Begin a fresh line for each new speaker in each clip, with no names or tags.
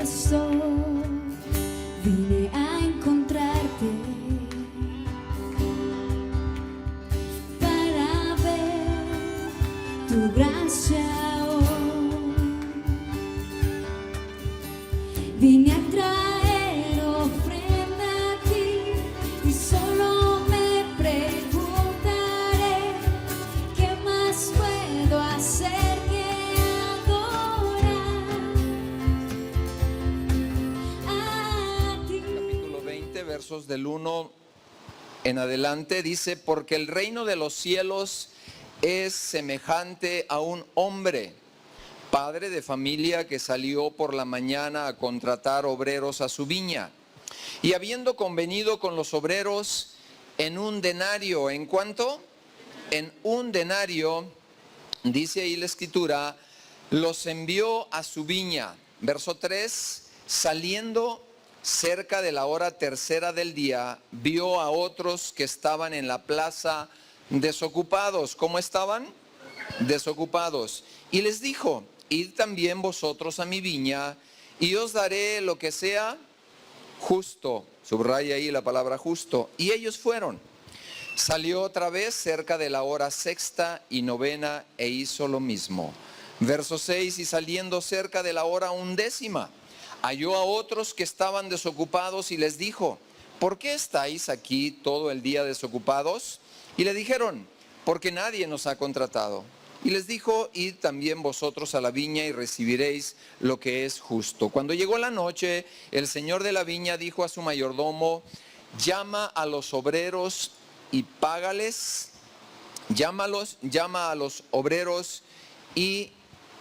puesto, vine a encontrarte para ver tu gracia hoy. Vine a traer ofrenda a ti y solo me preguntaré qué más puedo hacer que adorar a ti.
Capítulo 20, versos del 1 en adelante, dice: porque el reino de los cielos es semejante a un hombre, padre de familia, que salió por la mañana a contratar obreros a su viña. Y habiendo convenido con los obreros en un denario, ¿en cuánto? En un denario, dice ahí la escritura, los envió a su viña. Verso 3, saliendo cerca de la hora tercera del día, vio a otros que estaban en la plaza desocupados. ¿Cómo estaban? Desocupados. Y les dijo: id también vosotros a mi viña, y os daré lo que sea justo. Subraya ahí la palabra justo. Y ellos fueron. Salió otra vez cerca de la hora sexta y novena e hizo lo mismo. Verso 6, y saliendo cerca de la hora undécima, halló a otros que estaban desocupados y les dijo: ¿por qué estáis aquí todo el día desocupados? Y le dijeron: porque nadie nos ha contratado. Y les dijo: id también vosotros a la viña y recibiréis lo que es justo. Cuando llegó la noche, el señor de la viña dijo a su mayordomo: llama a los obreros y págales. Llama a los obreros y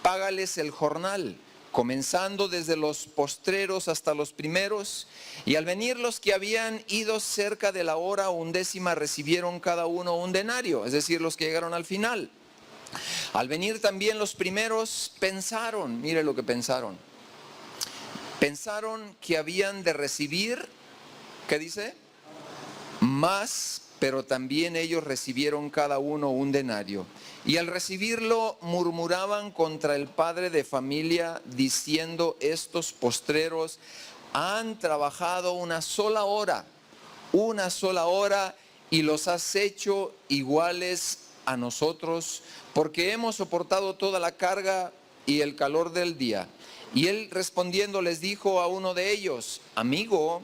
págales el jornal, comenzando desde los postreros hasta los primeros. Y al venir los que habían ido cerca de la hora undécima recibieron cada uno un denario, es decir, los que llegaron al final. Al venir también los primeros pensaron, mire lo que pensaron. Pensaron que habían de recibir, ¿qué dice? Más, pero también ellos recibieron cada uno un denario. Y al recibirlo murmuraban contra el padre de familia, diciendo: estos postreros han trabajado una sola hora, y los has hecho iguales a nosotros, porque hemos soportado toda la carga y el calor del día. Y él respondiendo les dijo a uno de ellos: amigo,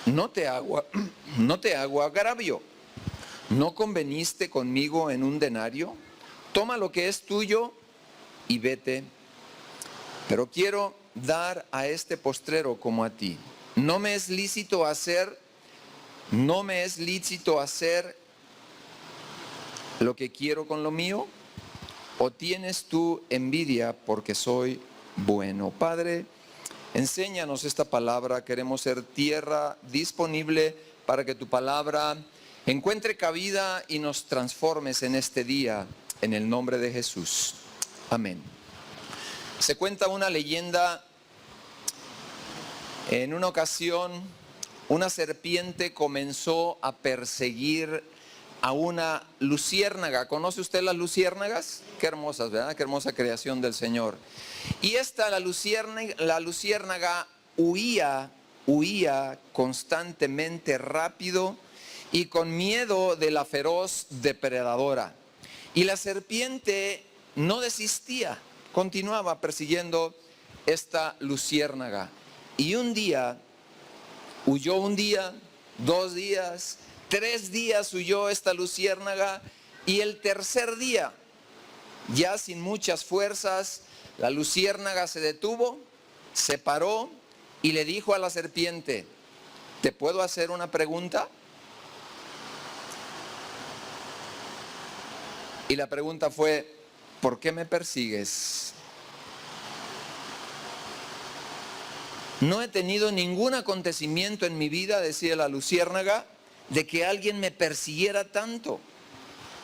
no te hago agravio. ¿No conveniste conmigo en un denario? Toma lo que es tuyo y vete. Pero quiero dar a este postrero como a ti. No me es lícito hacer lo que quiero con lo mío. ¿O tienes tú envidia porque soy bueno? Padre, enséñanos esta palabra. Queremos ser tierra disponible para que tu palabra encuentre cabida y nos transformes en este día, en el nombre de Jesús. Amén. Se cuenta una leyenda. En una ocasión, una serpiente comenzó a perseguir a una luciérnaga. ¿Conoce usted las luciérnagas? Qué hermosas, ¿verdad? Qué hermosa creación del Señor. Y la luciérnaga huía constantemente, rápido y con miedo de la feroz depredadora. Y la serpiente no desistía, continuaba persiguiendo esta luciérnaga. Y un día, huyó 2 días, 3 días huyó esta luciérnaga, y el tercer día, ya sin muchas fuerzas, la luciérnaga se detuvo, se paró y le dijo a la serpiente: ¿te puedo hacer una pregunta? Y la pregunta fue: ¿por qué me persigues? No he tenido ningún acontecimiento en mi vida, decía la luciérnaga, de que alguien me persiguiera tanto.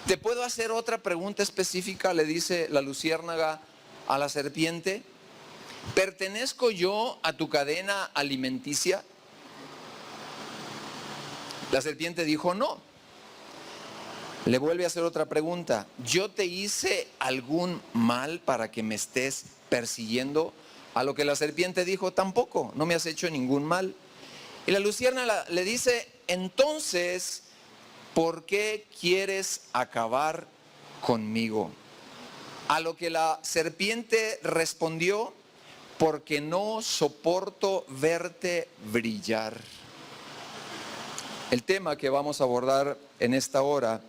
¿Te puedo hacer otra pregunta específica?, le dice la luciérnaga a la serpiente. ¿Pertenezco yo a tu cadena alimenticia? La serpiente dijo: no. Le vuelve a hacer otra pregunta: ¿yo te hice algún mal para que me estés persiguiendo A lo que la serpiente dijo, tampoco, no me has hecho ningún mal. Y la luciérnaga le dice, entonces, ¿por qué quieres acabar conmigo? A lo que la serpiente respondió, porque no soporto verte brillar. El tema que vamos a abordar en esta hora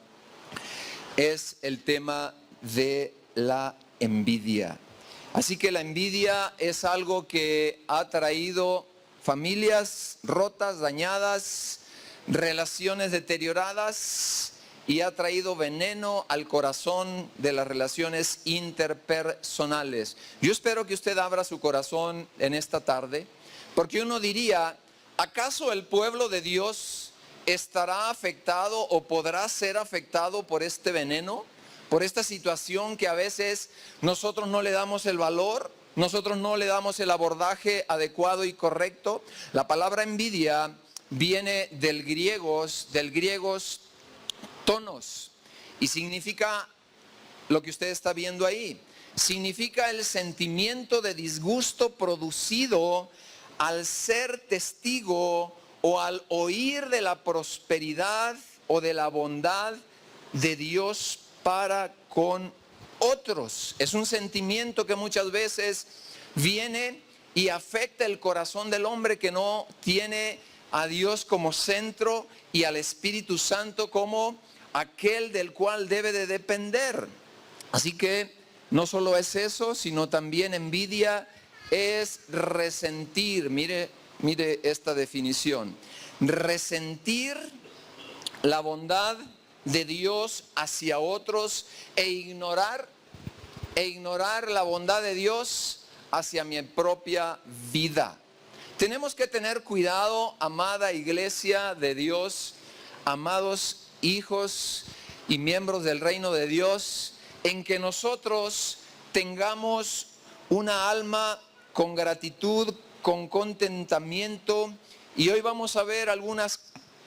es el tema de la envidia. Así que la envidia es algo que ha traído familias rotas, dañadas, relaciones deterioradas y ha traído veneno al corazón de las relaciones interpersonales. Yo espero que usted abra su corazón en esta tarde, porque uno diría, ¿acaso el pueblo de Dios estará afectado o podrá ser afectado por este veneno? Por esta situación que a veces nosotros no le damos el valor, nosotros no le damos el abordaje adecuado y correcto. La palabra envidia viene del griego tonos y significa lo que usted está viendo ahí. Significa el sentimiento de disgusto producido al ser testigo o al oír de la prosperidad o de la bondad de Dios para con otros. Es un sentimiento que muchas veces viene y afecta el corazón del hombre que no tiene a Dios como centro y al Espíritu Santo como aquel del cual debe de depender. Así que no solo es eso, sino también envidia es resentir. Mire esta definición. Resentir la bondad de Dios hacia otros e ignorar la bondad de Dios hacia mi propia vida. Tenemos que tener cuidado, amada iglesia de Dios, amados hijos y miembros del reino de Dios, en que nosotros tengamos una alma con gratitud, con contentamiento. Y hoy vamos a ver algunas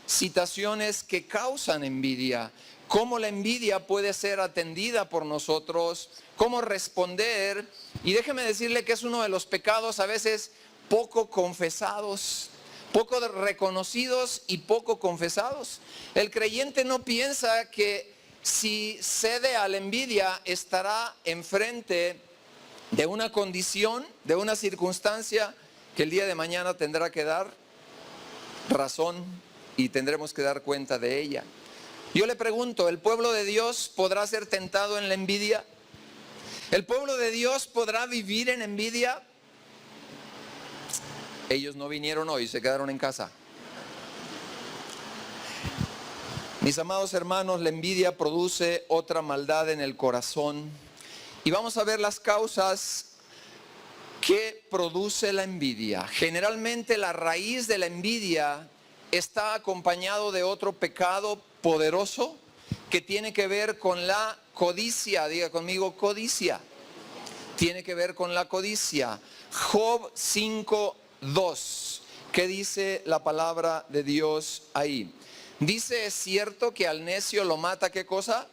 situaciones que causan envidia, cómo la envidia puede ser atendida por nosotros, cómo responder. Y déjeme decirle que es uno de los pecados a veces poco confesados, poco reconocidos y poco confesados. El creyente no piensa que si cede a la envidia estará enfrente de una condición, de una circunstancia que el día de mañana tendrá que dar razón y tendremos que dar cuenta de ella. Yo le pregunto, ¿el pueblo de Dios podrá ser tentado en la envidia? ¿El pueblo de Dios podrá vivir en envidia? Ellos no vinieron hoy, se quedaron en casa. Mis amados hermanos, la envidia produce otra maldad en el corazón. Y vamos a ver las causas que produce la envidia. Generalmente la raíz de la envidia está acompañado de otro pecado poderoso que tiene que ver con la codicia. Diga conmigo, codicia. Tiene que ver con la codicia. Job 5:2. ¿Qué dice la palabra de Dios ahí? Dice, es cierto que al necio lo mata, ¿qué cosa?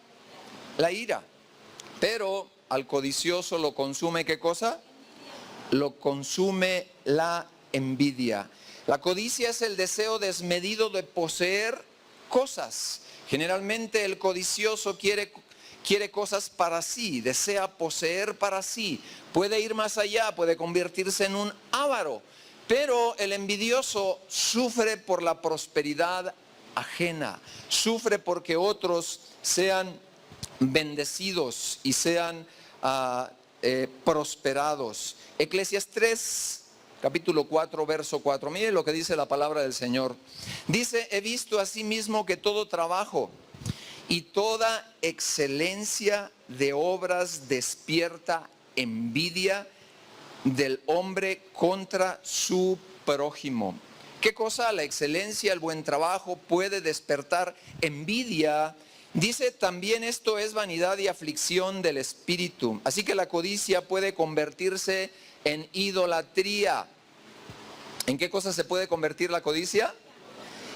La ira. Pero al codicioso lo consume, ¿qué cosa? Lo consume la envidia. La codicia es el deseo desmedido de poseer cosas. Generalmente el codicioso quiere cosas para sí, desea poseer para sí. Puede ir más allá, puede convertirse en un avaro. Pero el envidioso sufre por la prosperidad ajena. Sufre porque otros sean bendecidos y sean prosperados. Eclesiastés capítulo 4, verso 4. Mire lo que dice la palabra del Señor. Dice, he visto asimismo que todo trabajo y toda excelencia de obras despierta envidia del hombre contra su prójimo. ¿Qué cosa? La excelencia, el buen trabajo puede despertar envidia. Dice también esto es vanidad y aflicción del espíritu. Así que la codicia puede convertirse en idolatría. ¿En qué cosa se puede convertir la codicia?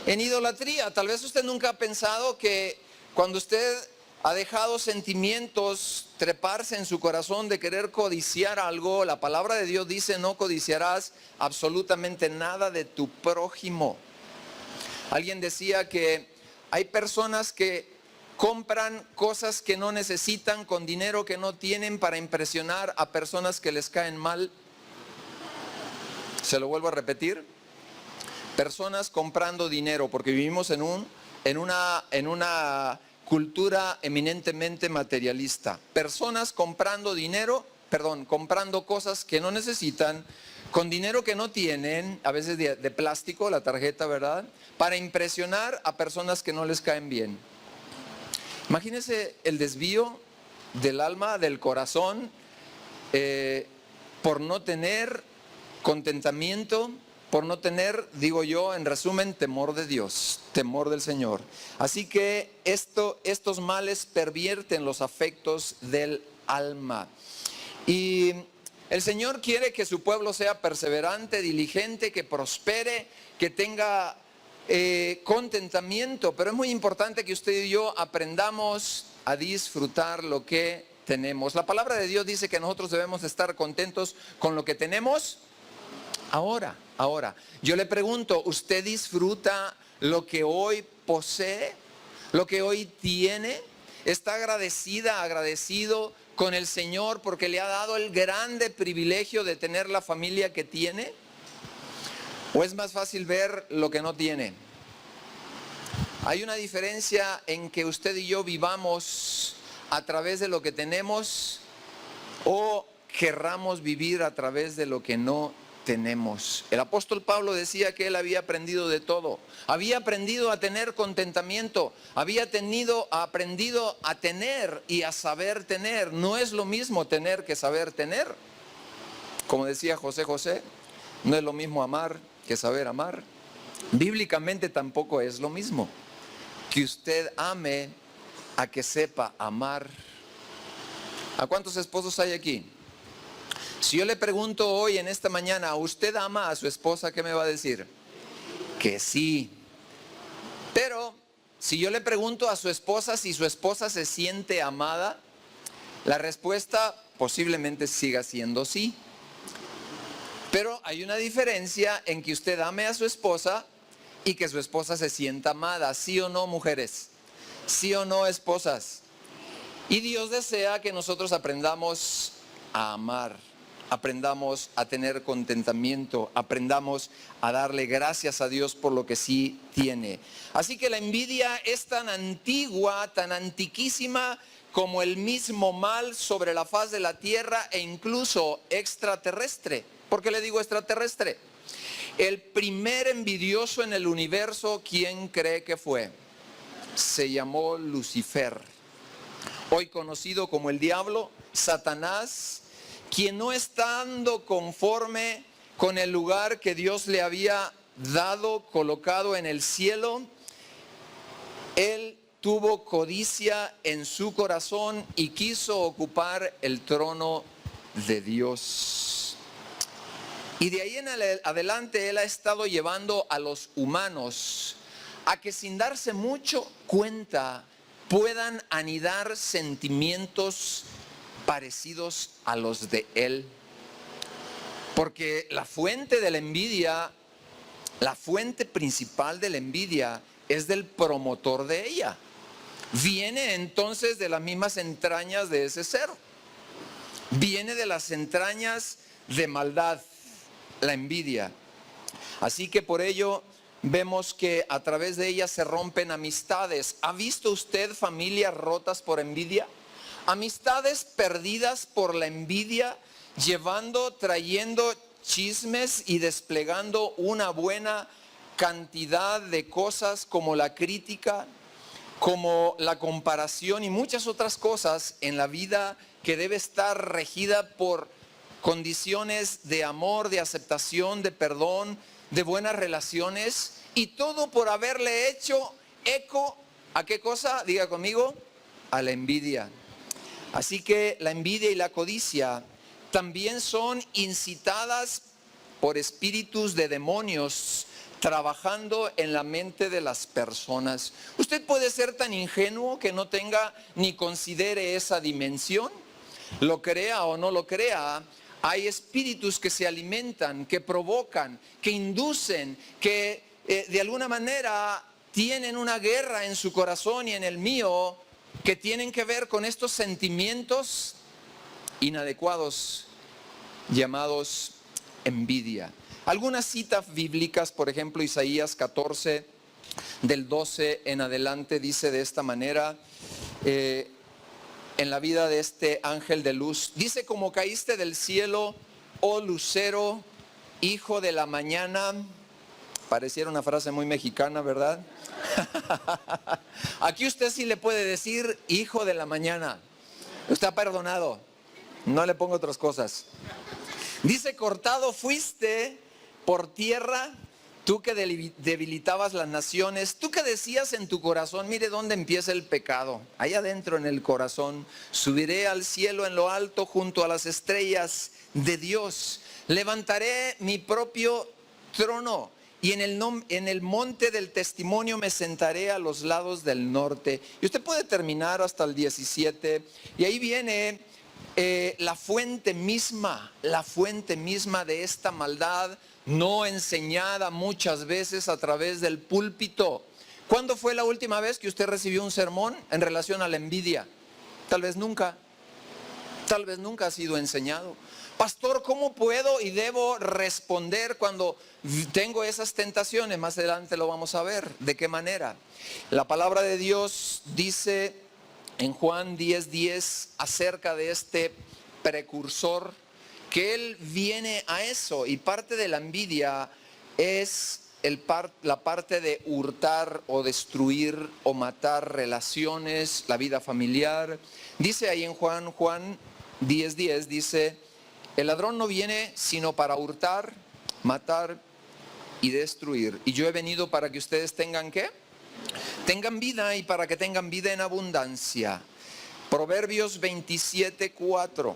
En idolatría. Tal vez usted nunca ha pensado que cuando usted ha dejado sentimientos treparse en su corazón de querer codiciar algo, la palabra de Dios dice: no codiciarás absolutamente nada de tu prójimo. Alguien decía que hay personas que compran cosas que no necesitan con dinero que no tienen para impresionar a personas que les caen mal. Se lo vuelvo a repetir. Personas comprando dinero, porque vivimos en una cultura eminentemente materialista. Personas comprando comprando cosas que no necesitan, con dinero que no tienen, a veces de plástico, la tarjeta, ¿verdad? Para impresionar a personas que no les caen bien. Imagínense el desvío del alma, del corazón, por no tener contentamiento, por no tener, digo yo, en resumen, temor de Dios, temor del Señor. Así que estos males pervierten los afectos del alma. Y el Señor quiere que su pueblo sea perseverante, diligente, que prospere, que tenga contentamiento. Pero es muy importante que usted y yo aprendamos a disfrutar lo que tenemos. La palabra de Dios dice que nosotros debemos estar contentos con lo que tenemos ahora. Yo le pregunto, ¿usted disfruta lo que hoy posee? ¿Lo que hoy tiene? ¿Está agradecido con el Señor porque le ha dado el grande privilegio de tener la familia que tiene? ¿O es más fácil ver lo que no tiene? Hay una diferencia en que usted y yo vivamos a través de lo que tenemos o querramos vivir a través de lo que no tenemos. El apóstol Pablo decía que él había aprendido de todo. Había aprendido a tener contentamiento. Había aprendido a tener y a saber tener. No es lo mismo tener que saber tener. Como decía José, no es lo mismo amar que saber amar. Bíblicamente tampoco es lo mismo que usted ame a que sepa amar. ¿A cuántos esposos hay aquí? Si yo le pregunto hoy en esta mañana, ¿usted ama a su esposa? ¿Qué me va a decir? Que sí. Pero si yo le pregunto a su esposa si su esposa se siente amada, la respuesta posiblemente siga siendo sí. Pero hay una diferencia en que usted ame a su esposa y que su esposa se sienta amada. ¿Sí o no, mujeres? ¿Sí o no, esposas? Y Dios desea que nosotros aprendamos a amar. Aprendamos a tener contentamiento, aprendamos a darle gracias a Dios por lo que sí tiene. Así que la envidia es tan antigua, tan antiquísima como el mismo mal sobre la faz de la tierra e incluso extraterrestre. ¿Por qué le digo extraterrestre? El primer envidioso en el universo, ¿quién cree que fue? Se llamó Lucifer, hoy conocido como el diablo, Satanás, quien no estando conforme con el lugar que Dios le había dado, colocado en el cielo, él tuvo codicia en su corazón y quiso ocupar el trono de Dios. Y de ahí en adelante él ha estado llevando a los humanos a que sin darse mucho cuenta puedan anidar sentimientos parecidos a los de él. Porque la fuente de la envidia, la fuente principal de la envidia es del promotor de ella. Viene entonces de las mismas entrañas de ese ser. Viene de las entrañas de maldad, la envidia. Así que por ello vemos que a través de ella se rompen amistades. ¿Ha visto usted familias rotas por envidia? Amistades perdidas por la envidia, trayendo chismes y desplegando una buena cantidad de cosas como la crítica, como la comparación y muchas otras cosas en la vida que debe estar regida por condiciones de amor, de aceptación, de perdón, de buenas relaciones, y todo por haberle hecho eco ¿a qué cosa? Diga conmigo, a la envidia. Así que la envidia y la codicia también son incitadas por espíritus de demonios, trabajando en la mente de las personas. Usted puede ser tan ingenuo que no tenga ni considere esa dimensión. Lo crea o no lo crea, hay espíritus que se alimentan, que provocan, que inducen, que de alguna manera tienen una guerra en su corazón y en el mío, que tienen que ver con estos sentimientos inadecuados llamados envidia. Algunas citas bíblicas, por ejemplo, Isaías 14, del 12 en adelante, dice de esta manera, en la vida de este ángel de luz, dice: como caíste del cielo, oh lucero, hijo de la mañana. Pareciera una frase muy mexicana, ¿verdad? Aquí usted sí le puede decir hijo de la mañana. Está perdonado. No le pongo otras cosas. Dice: cortado fuiste por tierra, tú que debilitabas las naciones, tú que decías en tu corazón, mire dónde empieza el pecado, allá adentro en el corazón. Subiré al cielo en lo alto junto a las estrellas de Dios. Levantaré mi propio trono y en el monte del testimonio me sentaré a los lados del norte. Y usted puede terminar hasta el 17 y ahí viene la fuente misma de esta maldad no enseñada muchas veces a través del púlpito. ¿Cuándo fue la última vez que usted recibió un sermón en relación a la envidia? Tal vez nunca ha sido enseñado. Pastor, ¿cómo puedo y debo responder cuando tengo esas tentaciones? Más adelante lo vamos a ver. ¿De qué manera? La palabra de Dios dice en Juan 10:10 acerca de este precursor, que él viene a eso, y parte de la envidia es la parte de hurtar o destruir o matar relaciones, la vida familiar. Dice ahí en Juan 10:10, dice: el ladrón no viene sino para hurtar, matar y destruir. Y yo he venido para que ustedes tengan ¿qué? Tengan vida, y para que tengan vida en abundancia. Proverbios 27:4.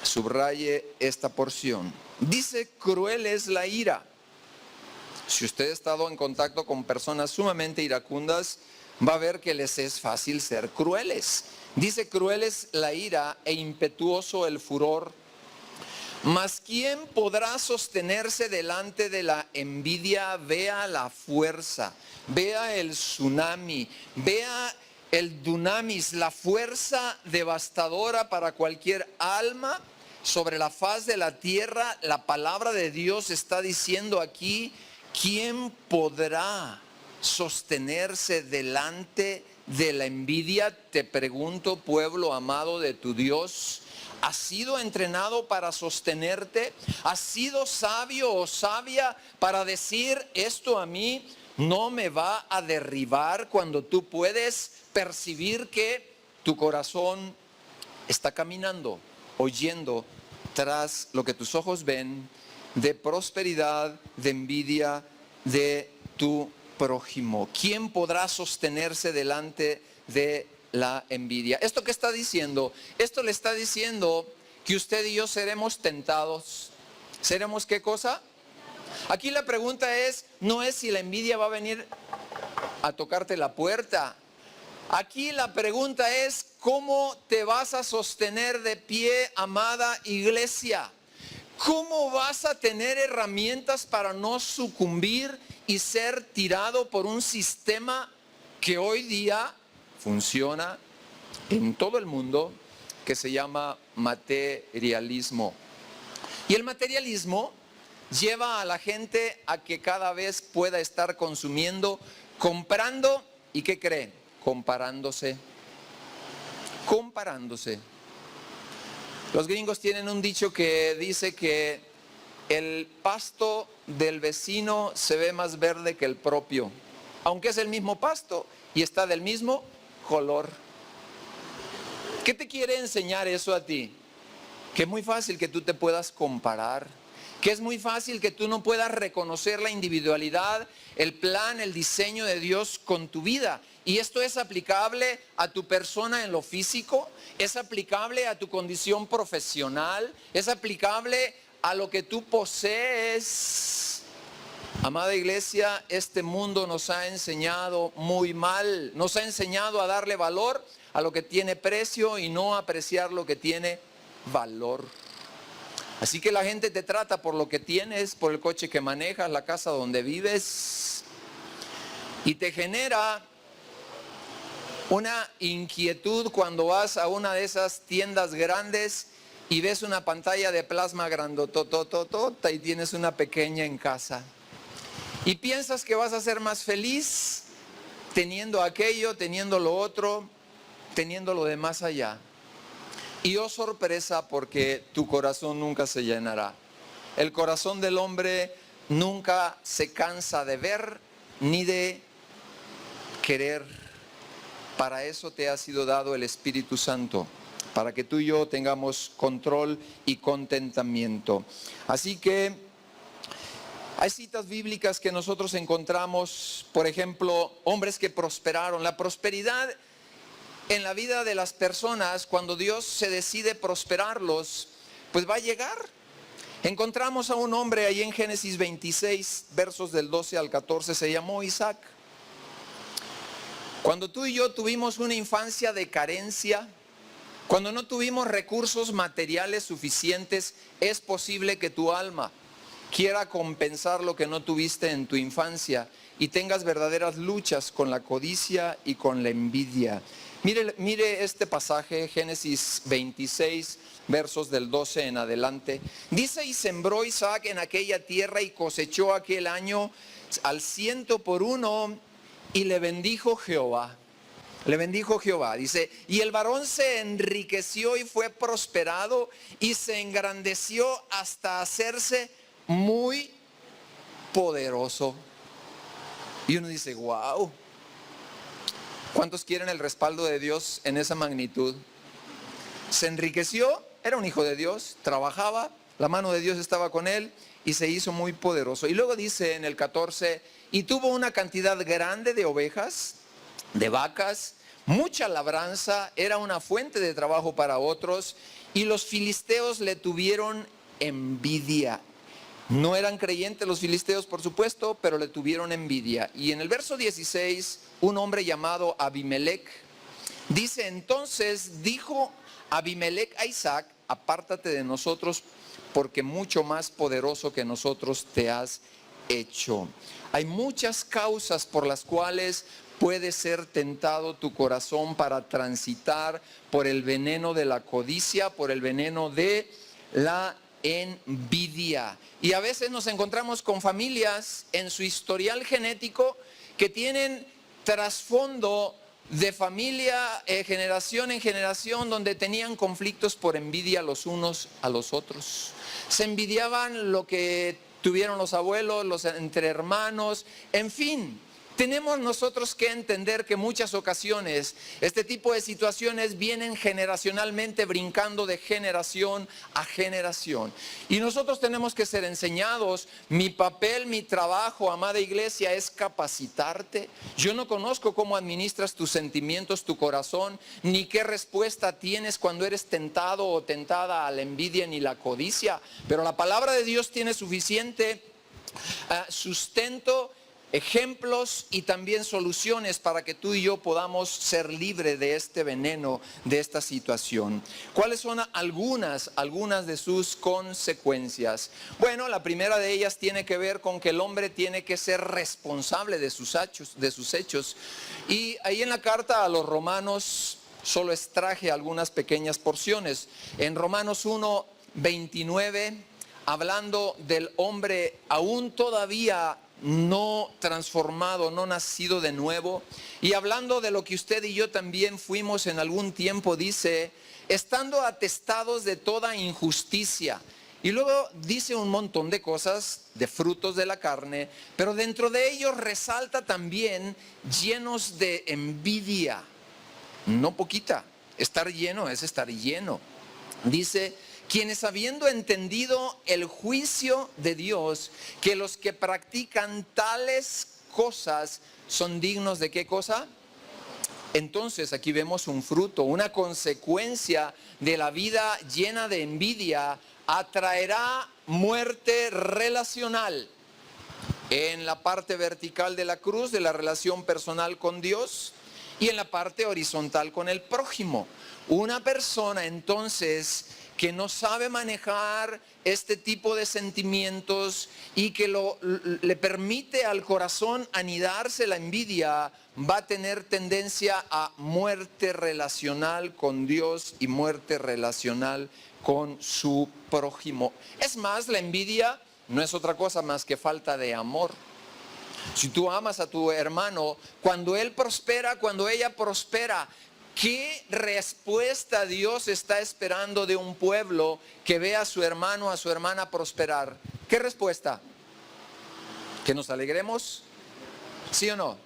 Subraye esta porción. Dice: cruel es la ira. Si usted ha estado en contacto con personas sumamente iracundas, va a ver que les es fácil ser crueles. Dice: cruel es la ira e impetuoso el furor. Mas ¿quién podrá sostenerse delante de la envidia? Vea la fuerza, vea el tsunami, vea el dunamis, la fuerza devastadora para cualquier alma sobre la faz de la tierra. La palabra de Dios está diciendo aquí: ¿quién podrá sostenerse delante de la envidia? Te pregunto, pueblo amado de tu Dios, ¿has sido entrenado para sostenerte? ¿Has sido sabio o sabia para decir: esto a mí no me va a derribar, cuando tú puedes percibir que tu corazón está caminando, oyendo tras lo que tus ojos ven de prosperidad, de envidia de tu prójimo? ¿Quién podrá sostenerse delante de la envidia? ¿Esto qué está diciendo? Esto le está diciendo que usted y yo seremos tentados. ¿Seremos qué cosa? Aquí la pregunta no es si la envidia va a venir a tocarte la puerta. Aquí la pregunta es: ¿cómo te vas a sostener de pie, amada iglesia? ¿Cómo vas a tener herramientas para no sucumbir y ser tirado por un sistema que hoy día funciona en todo el mundo, que se llama materialismo? Y el materialismo lleva a la gente a que cada vez pueda estar consumiendo, comprando, ¿y qué cree? Comparándose. Los gringos tienen un dicho que dice que el pasto del vecino se ve más verde que el propio, aunque es el mismo pasto y está del mismo color. ¿Qué te quiere enseñar eso a ti? Que es muy fácil que tú te puedas comparar, que es muy fácil que tú no puedas reconocer la individualidad, el plan, el diseño de Dios con tu vida. Y esto es aplicable a tu persona en lo físico, es aplicable a tu condición profesional, es aplicable a lo que tú posees. Amada iglesia, este mundo nos ha enseñado muy mal, nos ha enseñado a darle valor a lo que tiene precio y no a apreciar lo que tiene valor. Así que la gente te trata por lo que tienes, por el coche que manejas, la casa donde vives, y te genera una inquietud cuando vas a una de esas tiendas grandes y ves una pantalla de plasma grandotototota y tienes una pequeña en casa. Y piensas que vas a ser más feliz teniendo aquello, teniendo lo otro, teniendo lo de más allá. Y oh sorpresa, porque tu corazón nunca se llenará. El corazón del hombre nunca se cansa de ver ni de querer. Para eso te ha sido dado el Espíritu Santo, para que tú y yo tengamos control y contentamiento. Así que hay citas bíblicas que nosotros encontramos, por ejemplo, hombres que prosperaron. La prosperidad en la vida de las personas, cuando Dios se decide prosperarlos, pues va a llegar. Encontramos a un hombre ahí en Génesis 26, versos del 12 al 14, se llamó Isaac. Cuando tú y yo tuvimos una infancia de carencia, cuando no tuvimos recursos materiales suficientes, es posible que tu alma quiera compensar lo que no tuviste en tu infancia y tengas verdaderas luchas con la codicia y con la envidia. Mire este pasaje, Génesis 26, versos del 12 en adelante. Dice: y sembró Isaac en aquella tierra y cosechó aquel año al 100 por 1 y le bendijo Jehová. Le bendijo Jehová, dice, y el varón se enriqueció y fue prosperado y se engrandeció hasta hacerse muy poderoso. Y uno dice, wow, ¿cuántos quieren el respaldo de Dios en esa magnitud? Se enriqueció, era un hijo de Dios, trabajaba, la mano de Dios estaba con él y se hizo muy poderoso. Y luego dice en el 14, y tuvo una cantidad grande de ovejas, de vacas, mucha labranza, era una fuente de trabajo para otros, y los filisteos le tuvieron envidia. No eran creyentes los filisteos, por supuesto, pero le tuvieron envidia. Y en el verso 16, un hombre llamado Abimelec, dice, entonces dijo Abimelec a Isaac, apártate de nosotros, porque mucho más poderoso que nosotros te has hecho. Hay muchas causas por las cuales puede ser tentado tu corazón para transitar por el veneno de la codicia, por el veneno de la envidia. Y a veces nos encontramos con familias en su historial genético que tienen trasfondo de familia, generación en generación, donde tenían conflictos por envidia los unos a los otros. Se envidiaban lo que tuvieron los abuelos, los entre hermanos, en fin. Tenemos nosotros que entender que muchas ocasiones este tipo de situaciones vienen generacionalmente, brincando de generación a generación. Y nosotros tenemos que ser enseñados. Mi papel, mi trabajo, amada iglesia, es capacitarte. Yo no conozco cómo administras tus sentimientos, tu corazón, ni qué respuesta tienes cuando eres tentado o tentada a la envidia ni la codicia. Pero la palabra de Dios tiene suficiente sustento, ejemplos y también soluciones para que tú y yo podamos ser libres de este veneno, de esta situación. ¿Cuáles son algunas de sus consecuencias? Bueno, la primera de ellas tiene que ver con que el hombre tiene que ser responsable de sus hechos. Y ahí en la carta a los Romanos solo extraje algunas pequeñas porciones. En Romanos 1:29, hablando del hombre aún todavía no transformado, no nacido de nuevo, y hablando de lo que usted y yo también fuimos en algún tiempo, dice, estando atestados de toda injusticia. Y luego dice un montón de cosas, de frutos de la carne, pero dentro de ellos resalta también llenos de envidia, no poquita. Estar lleno es estar lleno. Dice, quienes habiendo entendido el juicio de Dios, que los que practican tales cosas son dignos de ¿qué cosa? Entonces aquí vemos un fruto, una consecuencia de la vida llena de envidia, atraerá muerte relacional. en la parte vertical de la cruz de la relación personal con Dios y en la parte horizontal con el prójimo. Una persona entonces que no sabe manejar este tipo de sentimientos y que le permite al corazón anidarse la envidia, va a tener tendencia a muerte relacional con Dios y muerte relacional con su prójimo. Es más, la envidia no es otra cosa más que falta de amor. Si tú amas a tu hermano, cuando él prospera, cuando ella prospera, ¿qué respuesta Dios está esperando de un pueblo que ve a su hermano, a su hermana prosperar? ¿Qué respuesta? ¿Que nos alegremos? ¿Sí o no?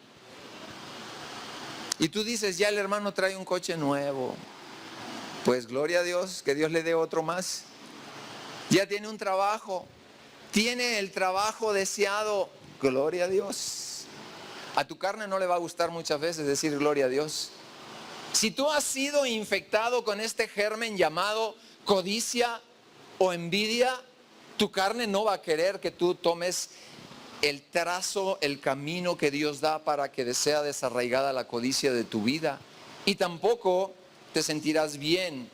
Y tú dices, ya el hermano trae un coche nuevo. Pues gloria a Dios, que Dios le dé otro más. Ya tiene un trabajo, tiene el trabajo deseado. Gloria a Dios. A tu carne no le va a gustar muchas veces decir gloria a Dios. Si tú has sido infectado con este germen llamado codicia o envidia, tu carne no va a querer que tú tomes el trazo, el camino que Dios da para que sea desarraigada la codicia de tu vida. Y tampoco te sentirás bien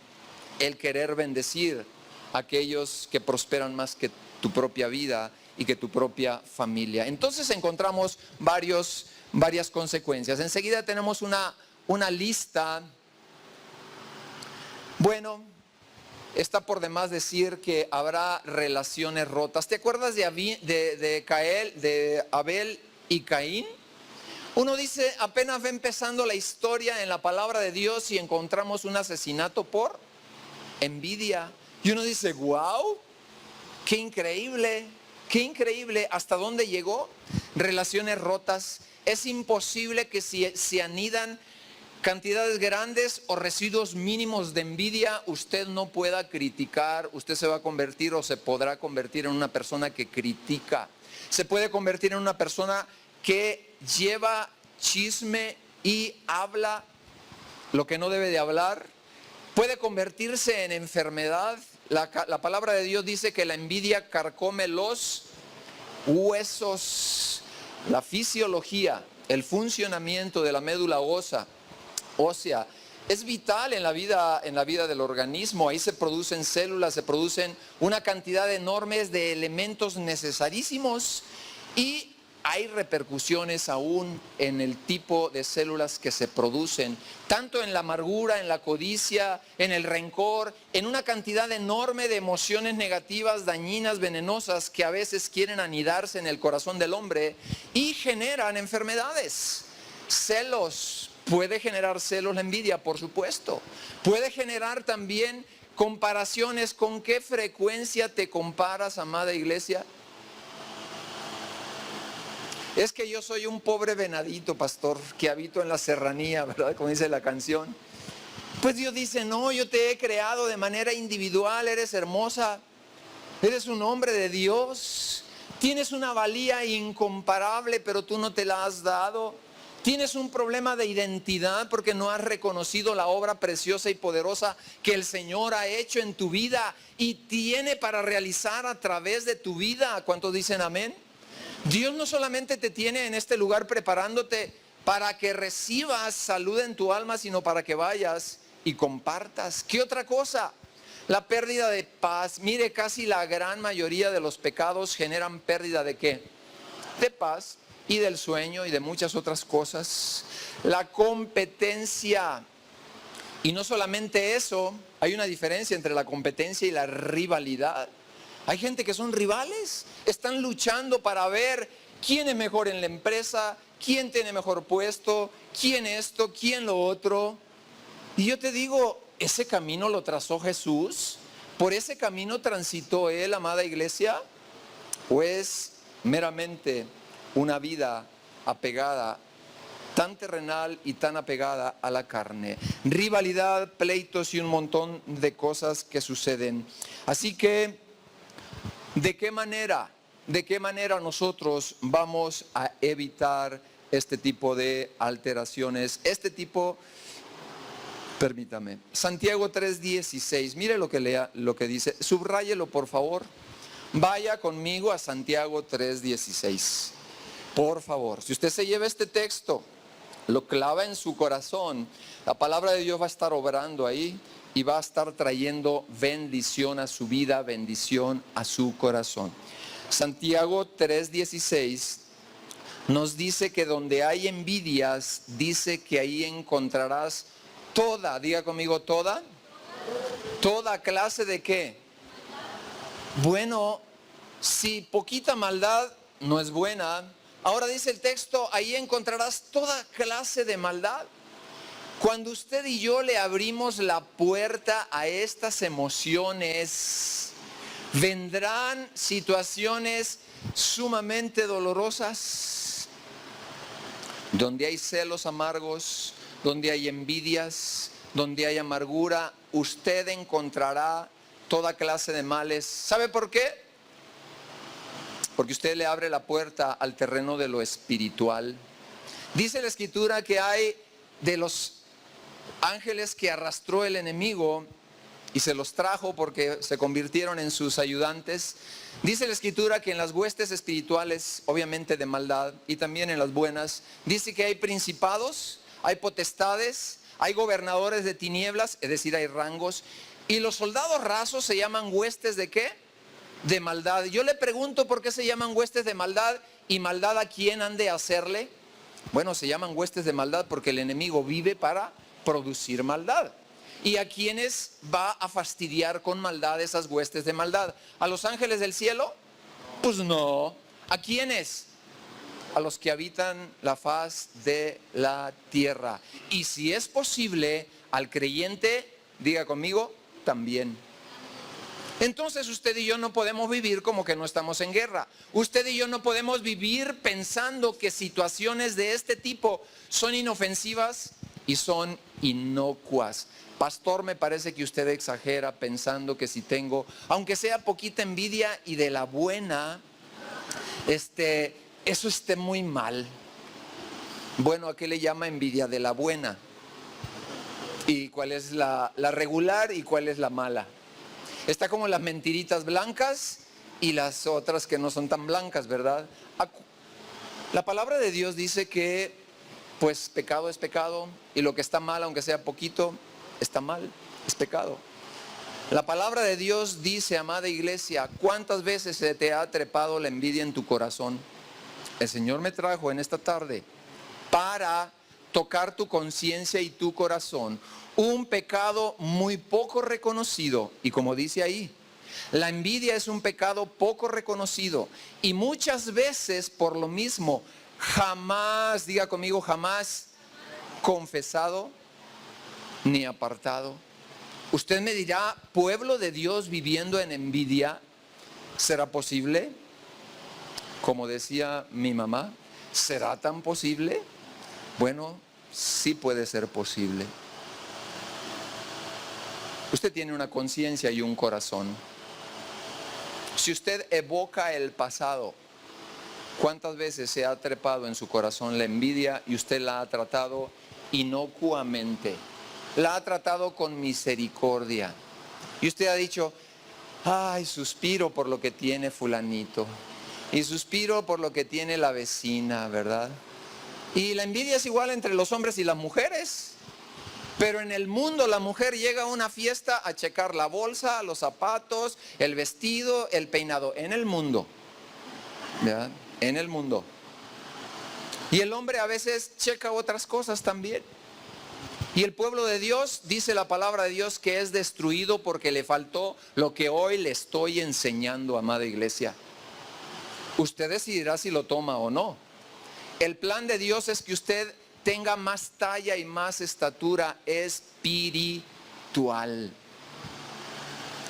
el querer bendecir a aquellos que prosperan más que tu propia vida y que tu propia familia. Entonces encontramos varias consecuencias. Enseguida tenemos una lista. Bueno, está por demás decir que habrá relaciones rotas. ¿Te acuerdas de Abel y Caín? Uno dice, apenas va empezando la historia en la palabra de Dios y encontramos un asesinato por envidia. Y uno dice, wow, qué increíble, hasta dónde llegó. Relaciones rotas. Es imposible que si se anidan cantidades grandes o residuos mínimos de envidia, usted no pueda criticar. Usted se va a convertir o se podrá convertir en una persona que critica. Se puede convertir en una persona que lleva chisme y habla lo que no debe de hablar. Puede convertirse en enfermedad. La palabra de Dios dice que la envidia carcome los huesos. La fisiología, el funcionamiento de la médula ósea es vital en la vida del organismo. Ahí se producen células, se producen una cantidad enorme de elementos necesarísimos y hay repercusiones aún en el tipo de células que se producen, tanto en la amargura, en la codicia, en el rencor, en una cantidad enorme de emociones negativas, dañinas, venenosas, que a veces quieren anidarse en el corazón del hombre y generan enfermedades. Celos, puede generar celos la envidia, por supuesto. Puede generar también comparaciones. ¿Con qué frecuencia te comparas, amada iglesia? Es que yo soy un pobre venadito, pastor, que habito en la serranía, ¿verdad? Como dice la canción. Pues Dios dice, no, yo te he creado de manera individual, eres hermosa, eres un hombre de Dios, tienes una valía incomparable, pero tú no te la has dado. Tienes un problema de identidad porque no has reconocido la obra preciosa y poderosa que el Señor ha hecho en tu vida y tiene para realizar a través de tu vida. ¿Cuántos dicen amén? Dios no solamente te tiene en este lugar preparándote para que recibas salud en tu alma, sino para que vayas y compartas. ¿Qué otra cosa? La pérdida de paz. Mire, casi la gran mayoría de los pecados generan pérdida ¿de qué? De paz y del sueño y de muchas otras cosas. La competencia. Y no solamente eso, hay una diferencia entre la competencia y la rivalidad. Hay gente que son rivales, están luchando para ver quién es mejor en la empresa, quién tiene mejor puesto, quién esto, quién lo otro. Y yo te digo, ese camino lo trazó Jesús, por ese camino transitó Él, amada iglesia, o es meramente una vida apegada, tan terrenal y tan apegada a la carne. Rivalidad, pleitos y un montón de cosas que suceden. Así que, ¿de qué manera nosotros vamos a evitar este tipo de alteraciones? Permítame, Santiago 3:16, mire lo que dice, subráyelo por favor, vaya conmigo a Santiago 3:16. Por favor, si usted se lleva este texto, lo clava en su corazón, la palabra de Dios va a estar obrando ahí y va a estar trayendo bendición a su vida, bendición a su corazón. Santiago 3:16 nos dice que donde hay envidias, dice que ahí encontrarás diga conmigo, toda clase de ¿qué? Bueno, si poquita maldad no es buena, ahora dice el texto, ahí encontrarás toda clase de maldad. Cuando usted y yo le abrimos la puerta a estas emociones, vendrán situaciones sumamente dolorosas, donde hay celos amargos, donde hay envidias, donde hay amargura, usted encontrará toda clase de males. ¿Sabe por qué? Porque usted le abre la puerta al terreno de lo espiritual. Dice la Escritura que hay de los ángeles que arrastró el enemigo y se los trajo porque se convirtieron en sus ayudantes. Dice la Escritura que en las huestes espirituales, obviamente de maldad, y también en las buenas, dice que hay principados, hay potestades, hay gobernadores de tinieblas, es decir, hay rangos, y los soldados rasos se llaman huestes ¿de qué? De maldad. Yo le pregunto por qué se llaman huestes de maldad, y maldad a quién han de hacerle. Bueno, se llaman huestes de maldad porque el enemigo vive para producir maldad. ¿Y a quiénes va a fastidiar con maldad esas huestes de maldad? ¿A los ángeles del cielo? Pues no. ¿A quiénes? A los que habitan la faz de la tierra. Y si es posible, al creyente, diga conmigo, también. Entonces usted y yo no podemos vivir como que no estamos en guerra. Usted y yo no podemos vivir pensando que situaciones de este tipo son inofensivas y son inocuas. Pastor, me parece que usted exagera pensando que si tengo, aunque sea poquita envidia y de la buena, eso esté muy mal. Bueno, ¿a qué le llama envidia de la buena? ¿Y cuál es la regular y cuál es la mala? Está como las mentiritas blancas y las otras que no son tan blancas, ¿verdad? La palabra de Dios dice que pues pecado es pecado y lo que está mal, aunque sea poquito, está mal, es pecado. La palabra de Dios dice, amada iglesia, ¿cuántas veces se te ha trepado la envidia en tu corazón? El Señor me trajo en esta tarde para tocar tu conciencia y tu corazón. Un pecado muy poco reconocido, y como dice ahí, la envidia es un pecado poco reconocido y muchas veces por lo mismo jamás, diga conmigo, jamás confesado ni apartado. Usted me dirá, pueblo de Dios viviendo en envidia, ¿será posible? Como decía mi mamá, ¿será tan posible? Bueno, sí puede ser posible. Usted tiene una conciencia y un corazón. Si usted evoca el pasado, ¿cuántas veces se ha trepado en su corazón la envidia y usted la ha tratado inocuamente? La ha tratado con misericordia. Y usted ha dicho, ay, suspiro por lo que tiene fulanito. Y suspiro por lo que tiene la vecina, ¿verdad? Y la envidia es igual entre los hombres y las mujeres. Pero en el mundo la mujer llega a una fiesta a checar la bolsa, los zapatos, el vestido, el peinado. En el mundo. ¿Verdad? En el mundo. Y el hombre a veces checa otras cosas también. Y el pueblo de Dios, dice la palabra de Dios, que es destruido porque le faltó lo que hoy le estoy enseñando, amada iglesia. Usted decidirá si lo toma o no. El plan de Dios es que usted tenga más talla y más estatura espiritual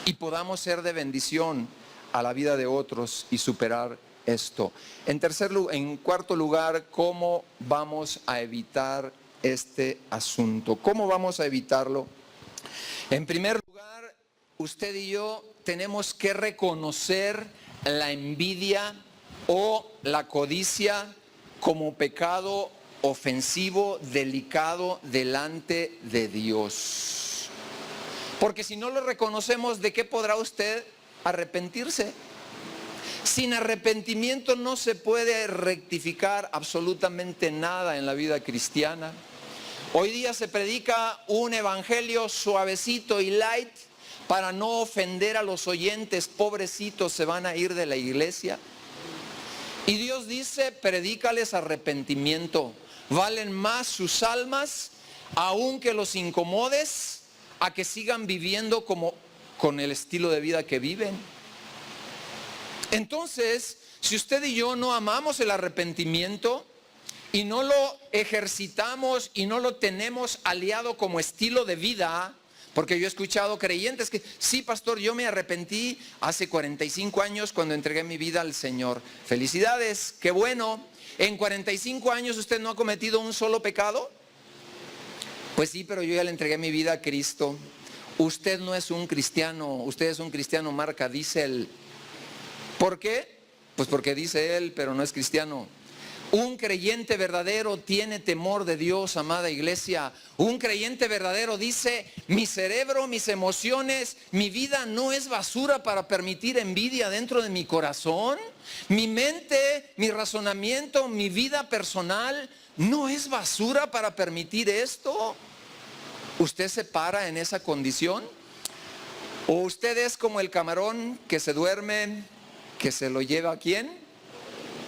y podamos ser de bendición a la vida de otros y superar esto. En cuarto lugar, ¿cómo vamos a evitar este asunto? ¿Cómo vamos a evitarlo? En primer lugar, usted y yo tenemos que reconocer la envidia o la codicia como pecado ofensivo, delicado delante de Dios. Porque si no lo reconocemos, ¿de qué podrá usted arrepentirse? Sin arrepentimiento no se puede rectificar absolutamente nada en la vida cristiana. Hoy día se predica un evangelio suavecito y light para no ofender a los oyentes. Pobrecitos, se van a ir de la iglesia. Y Dios dice, predícales arrepentimiento. Valen más sus almas, aunque los incomodes, a que sigan viviendo como con el estilo de vida que viven. Entonces, si usted y yo no amamos el arrepentimiento y no lo ejercitamos y no lo tenemos aliado como estilo de vida, porque yo he escuchado creyentes que, sí, pastor, yo me arrepentí hace 45 años cuando entregué mi vida al Señor. Felicidades, qué bueno. ¿En 45 años usted no ha cometido un solo pecado? Pues sí, pero yo ya le entregué mi vida a Cristo. Usted no es un cristiano, usted es un cristiano marca diésel. ¿Por qué? Pues porque dice él, pero no es cristiano. Un creyente verdadero tiene temor de Dios, amada iglesia. Un creyente verdadero dice, mi cerebro, mis emociones, mi vida no es basura para permitir envidia dentro de mi corazón. Mi mente, mi razonamiento, mi vida personal no es basura para permitir esto. ¿Usted se para en esa condición? ¿O usted es como el camarón que se duerme, que se lo lleva a quién?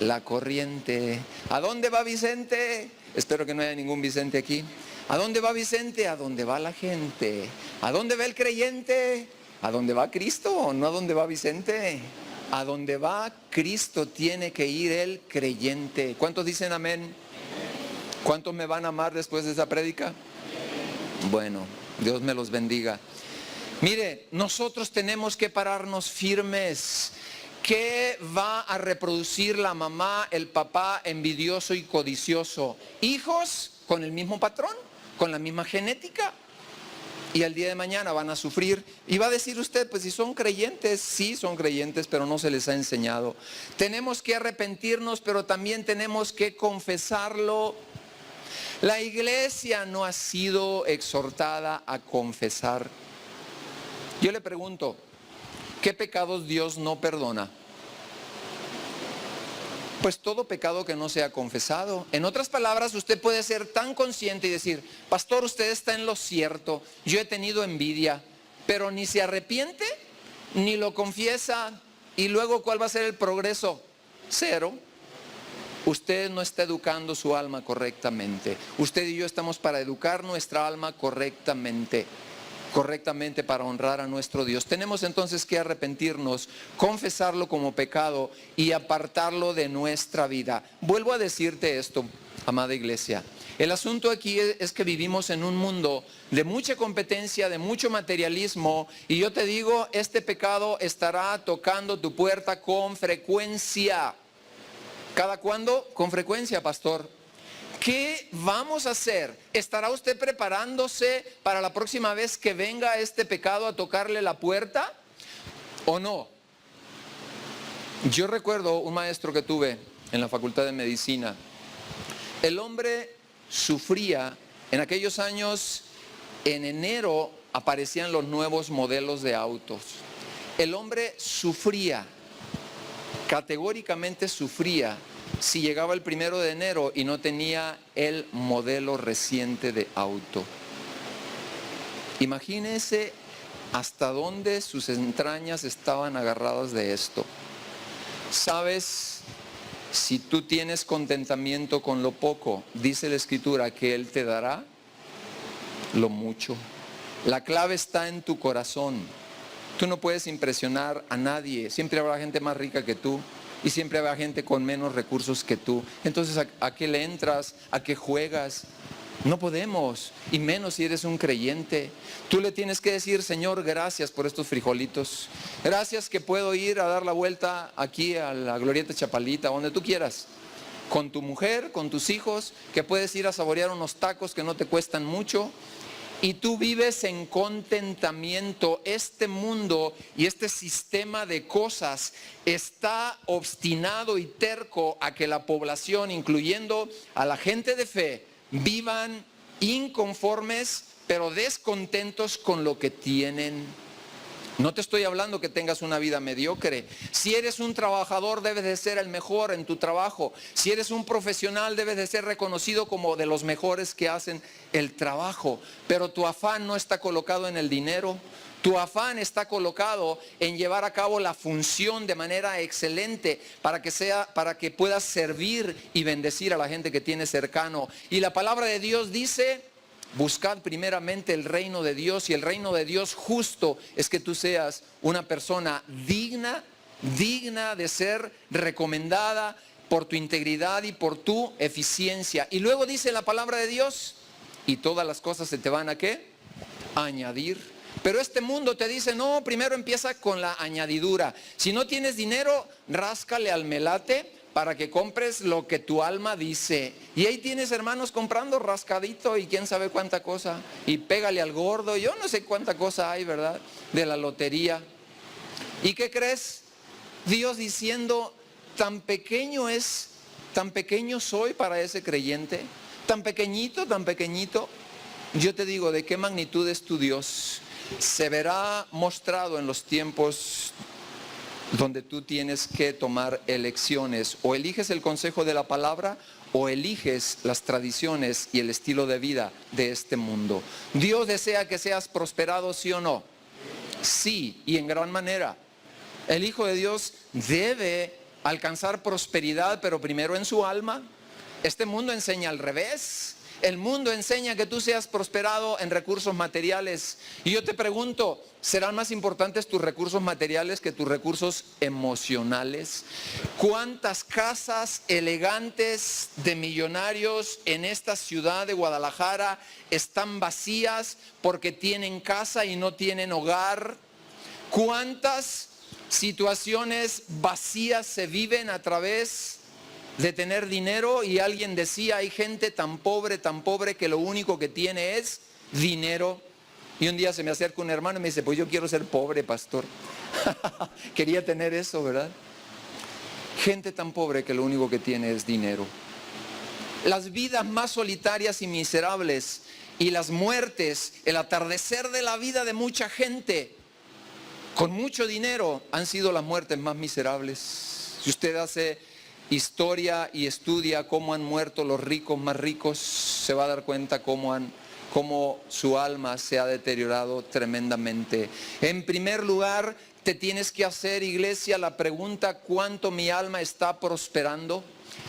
La corriente. ¿A dónde va Vicente? Espero que no haya ningún Vicente aquí. ¿A dónde va Vicente? A dónde va la gente. ¿A dónde va el creyente? ¿A dónde va Cristo? No a dónde va Vicente. A dónde va Cristo tiene que ir el creyente. ¿Cuántos dicen amén? ¿Cuántos me van a amar después de esa prédica? Bueno, Dios me los bendiga. Mire, nosotros tenemos que pararnos firmes. ¿Qué va a reproducir la mamá, el papá envidioso y codicioso? Hijos con el mismo patrón, con la misma genética. Y al día de mañana van a sufrir. Y va a decir usted, pues si son creyentes, sí son creyentes, pero no se les ha enseñado. Tenemos que arrepentirnos, pero también tenemos que confesarlo. La iglesia no ha sido exhortada a confesar. Yo le pregunto, ¿qué pecados Dios no perdona? Pues todo pecado que no sea confesado. En otras palabras, usted puede ser tan consciente y decir, pastor, usted está en lo cierto, yo he tenido envidia, pero ni se arrepiente, ni lo confiesa, y luego ¿cuál va a ser el progreso? Cero. Usted no está educando su alma correctamente. Usted y yo estamos para educar nuestra alma correctamente para honrar a nuestro Dios. Tenemos entonces que arrepentirnos, confesarlo como pecado y apartarlo de nuestra vida. Vuelvo a decirte esto, amada iglesia. El asunto aquí es que vivimos en un mundo de mucha competencia, de mucho materialismo, y yo te digo, este pecado estará tocando tu puerta con frecuencia. ¿Cada cuándo? Con frecuencia, pastor. ¿Qué vamos a hacer? ¿Estará usted preparándose para la próxima vez que venga este pecado a tocarle la puerta? ¿O no? Yo recuerdo un maestro que tuve en la Facultad de Medicina. El hombre sufría, en aquellos años, en enero aparecían los nuevos modelos de autos. El hombre sufría, categóricamente sufría, si llegaba el 1 de enero y no tenía el modelo reciente de auto. Imagínese hasta dónde sus entrañas estaban agarradas de esto. ¿Sabes? Si tú tienes contentamiento con lo poco, dice la Escritura que Él te dará lo mucho. La clave está en tu corazón. Tú no puedes impresionar a nadie. Siempre habrá gente más rica que tú. Y siempre habrá gente con menos recursos que tú. Entonces, ¿a qué le entras? ¿A qué juegas? No podemos, y menos si eres un creyente. Tú le tienes que decir, Señor, gracias por estos frijolitos. Gracias que puedo ir a dar la vuelta aquí a la Glorieta Chapalita, donde tú quieras. Con tu mujer, con tus hijos, que puedes ir a saborear unos tacos que no te cuestan mucho. Y tú vives en contentamiento. Este mundo y este sistema de cosas está obstinado y terco a que la población, incluyendo a la gente de fe, vivan inconformes, pero descontentos con lo que tienen. No te estoy hablando que tengas una vida mediocre. Si eres un trabajador, debes de ser el mejor en tu trabajo. Si eres un profesional, debes de ser reconocido como de los mejores que hacen el trabajo. Pero tu afán no está colocado en el dinero. Tu afán está colocado en llevar a cabo la función de manera excelente para que puedas servir y bendecir a la gente que tienes cercano. Y la palabra de Dios dice: buscad primeramente el reino de Dios, y el reino de Dios justo es que tú seas una persona digna de ser recomendada por tu integridad y por tu eficiencia. Y luego dice la palabra de Dios: y todas las cosas se te van a ¿qué? A añadir. Pero este mundo te dice: no, primero empieza con la añadidura. Si no tienes dinero, ráscale al melate para que compres lo que tu alma dice. Y ahí tienes hermanos comprando rascadito y quién sabe cuánta cosa. Y pégale al gordo, yo no sé cuánta cosa hay, ¿verdad? De la lotería. ¿Y qué crees? Dios diciendo: tan pequeño soy para ese creyente. Tan pequeñito. Yo te digo, ¿de qué magnitud es tu Dios? Se verá mostrado en los tiempos donde tú tienes que tomar elecciones. O eliges el consejo de la palabra, o eliges las tradiciones y el estilo de vida de este mundo. Dios desea que seas prosperado, ¿sí o no? Sí, y en gran manera. El Hijo de Dios debe alcanzar prosperidad, pero primero en su alma. Este mundo enseña al revés. El mundo enseña que tú seas prosperado en recursos materiales. Y yo te pregunto, ¿serán más importantes tus recursos materiales que tus recursos emocionales? ¿Cuántas casas elegantes de millonarios en esta ciudad de Guadalajara están vacías porque tienen casa y no tienen hogar? ¿Cuántas situaciones vacías se viven a través de tener dinero? Y alguien decía: hay gente tan pobre que lo único que tiene es dinero. Y un día se me acerca un hermano y me dice: pues yo quiero ser pobre, pastor. Quería tener eso, ¿verdad? Gente tan pobre que lo único que tiene es dinero. Las vidas más solitarias y miserables, y las muertes, el atardecer de la vida de mucha gente con mucho dinero, han sido las muertes más miserables. Si usted hace historia y estudia cómo han muerto los ricos más ricos, se va a dar cuenta cómo su alma se ha deteriorado tremendamente. En primer lugar, te tienes que hacer, iglesia, la pregunta: ¿cuánto mi alma está prosperando?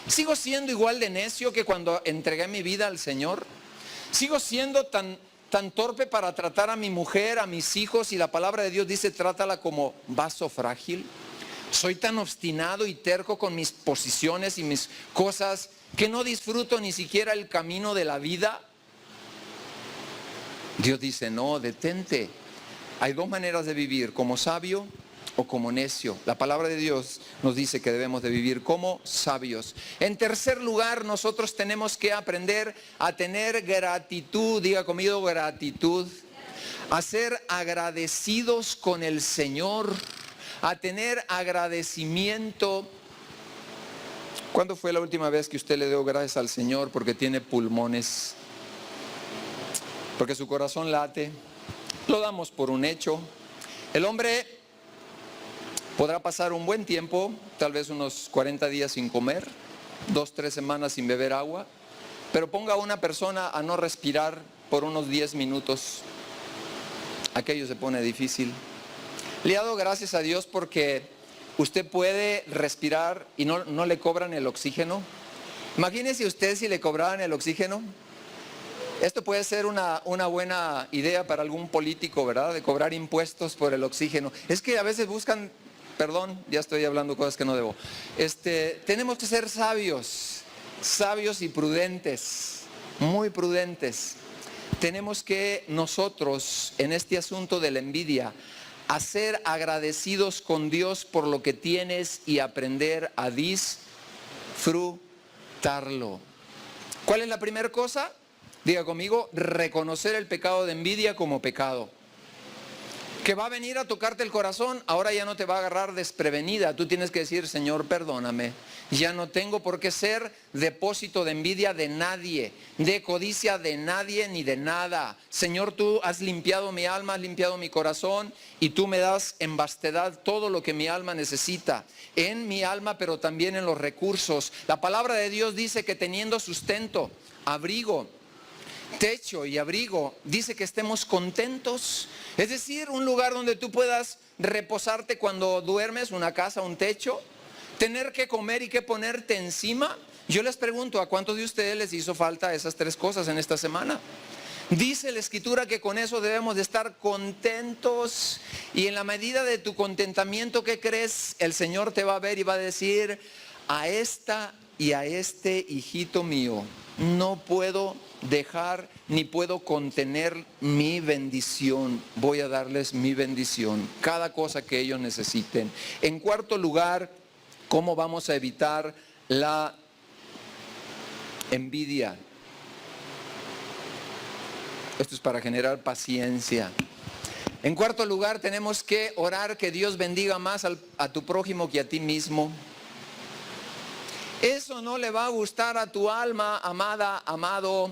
¿Sigo siendo igual de necio que cuando entregué mi vida al Señor? ¿Sigo siendo tan torpe para tratar a mi mujer, a mis hijos? Y la palabra de Dios dice: trátala como vaso frágil. Soy tan obstinado y terco con mis posiciones y mis cosas que no disfruto ni siquiera el camino de la vida. Dios dice: no, detente. Hay dos maneras de vivir: como sabio o como necio. La palabra de Dios nos dice que debemos de vivir como sabios. En tercer lugar, nosotros tenemos que aprender a tener gratitud. Diga conmigo: gratitud. A ser agradecidos con el Señor, a tener agradecimiento. ¿Cuándo fue la última vez que usted le dio gracias al Señor porque tiene pulmones? Porque su corazón late. Lo damos por un hecho. El hombre podrá pasar un buen tiempo, tal vez unos 40 días sin comer, 2-3 semanas sin beber agua, pero ponga a una persona a no respirar por unos 10 minutos. Aquello se pone difícil. Le he dado gracias a Dios porque usted puede respirar y no le cobran el oxígeno. Imagínese usted si le cobraran el oxígeno. Esto puede ser una buena idea para algún político, ¿verdad? De cobrar impuestos por el oxígeno. Es que a veces buscan, perdón, ya estoy hablando cosas que no debo. Tenemos que ser sabios y prudentes, muy prudentes. Tenemos que nosotros, en este asunto de la envidia, a ser agradecidos con Dios por lo que tienes y aprender a disfrutarlo. ¿Cuál es la primera cosa? Diga conmigo: reconocer el pecado de envidia como pecado. que va a venir a tocarte el corazón, ahora ya no te va a agarrar desprevenida. Tú tienes que decir, Señor, perdóname. Ya no tengo por qué ser depósito de envidia de nadie, de codicia de nadie ni de nada. Señor, tú has limpiado mi alma, has limpiado mi corazón y tú me das en vastedad todo lo que mi alma necesita. En mi alma, pero también en los recursos. La palabra de Dios dice que teniendo sustento, abrigo, techo y abrigo, dice que estemos contentos. Es decir, un lugar donde tú puedas reposarte cuando duermes, una casa, un techo, tener que comer y que ponerte encima. Yo les pregunto, ¿a cuántos de ustedes les hizo falta esas tres cosas en esta semana? Dice la Escritura que con eso debemos de estar contentos, y en la medida de tu contentamiento, ¿qué crees? El Señor te va a ver y va a decir, a esta y a este hijito mío no puedo dejar ni puedo contener mi bendición. Voy a darles mi bendición, cada cosa que ellos necesiten. En cuarto lugar, ¿cómo vamos a evitar la envidia? Esto es para generar paciencia. En cuarto lugar, tenemos que orar que Dios bendiga más a tu prójimo que a ti mismo. Eso no le va a gustar a tu alma, amada, amado.